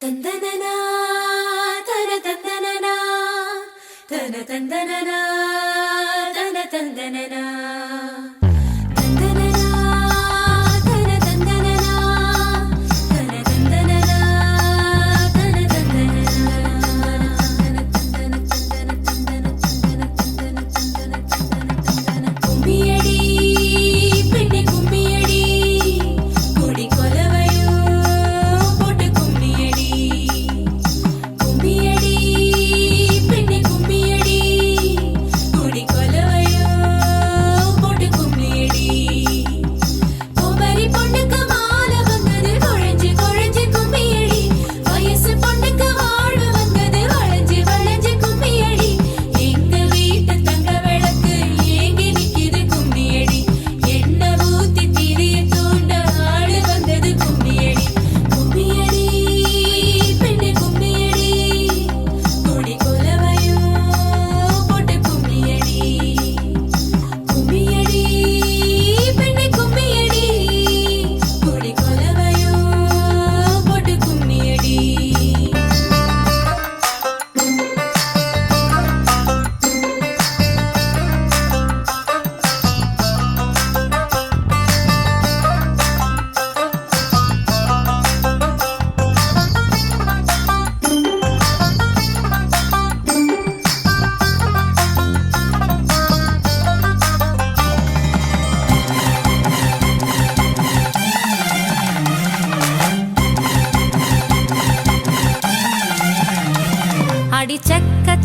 தந்தனனா தன தந்தனனா தன தந்தனனா தன தந்தனனா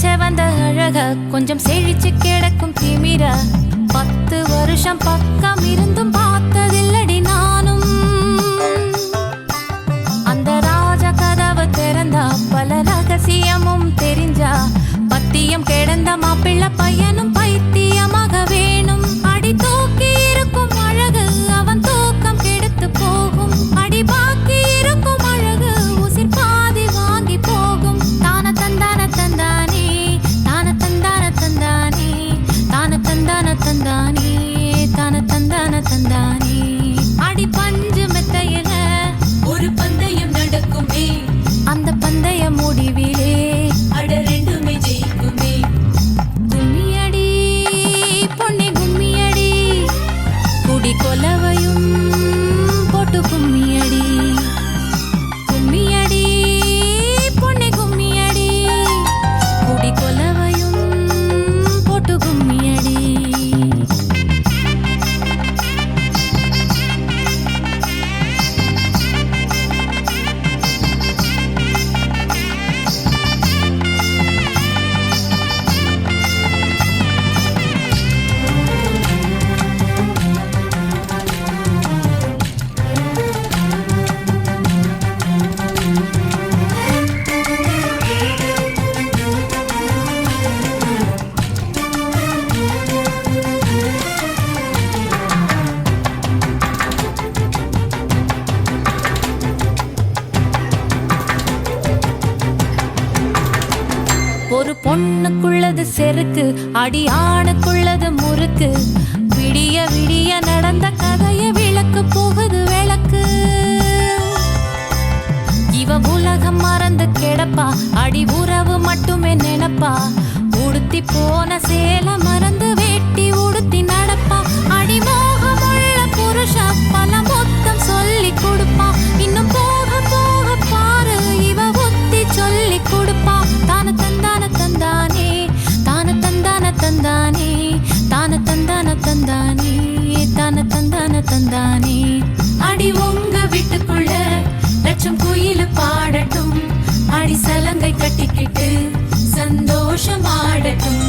செவந்த அழக கொஞ்சம் செழிச்சு கிடக்கும் திமிர 10 வருஷம் பக்கம் இருந்தும் பார்த்ததில்லடி நானும். அந்த ராஜ கதவு திறந்தா பல ரகசியமும் தெரிஞ்சா பத்தியம் கிடந்த மாப்பிள்ள பையனும் பைத்தியமாக வேணும். அடி தூக்கி இருக்கும் அழகு அவன் தூக்கம் கெடுத்து போகும். அடி பாக்கி இருக்கும் அழகு உசிர் பாதி வாங்கி போகும். தான தந்தான தந்தானே தான தந்தான தந்தானே தான தந்தான தந்தானே தான தந்தான தந்தானே. அடி பஞ்சு மெத்தையில ஒரு பந்தயம் நடக்குமே, அந்த பந்தய முடிவிலே அட ரெண்டுமே ஜெயிக்குமே. கும்மியடி பொன்னி கும்மியடி குடி கொலவையும் போட்டு கும்மியடி. கும்மியடி பொன்னி கும்மியடி குடி கொலவையும் போட்டு கும்மியடி. ஒரு பொண்ணுக்குள்ளது செருக்கு, அடி ஆணுக்குள்ளது முறுக்கு. விடிய விடிய நடந்த கதைய விளக்கு போகுது விளக்கு. இவ உலகம் மறந்து கிடப்பா, அடி உறவு மட்டுமே நினைப்பா. உடுத்தி போன சேல மறந்து வேட்டி உடுத்தி நடப்பா. அடி மோகமுள்ள புருஷா பல மொத்தம் சொல்லி கொடுப்பா. இன்னும் போக போக பாரு இவ ஒத்தி சொல்லி கொடுப்பா. தான தந்தான தந்தானே தான தந்தான தந்தானே தான தந்தான தந்தானே தான தந்தான தந்தானே. அடி உங்க வீட்டுக்குள்ள லட்சம் குயில் பாடட்டும், அடி சலங்கை கட்டிக்கிட்டு சந்தோஷம் ஆடட்டும்.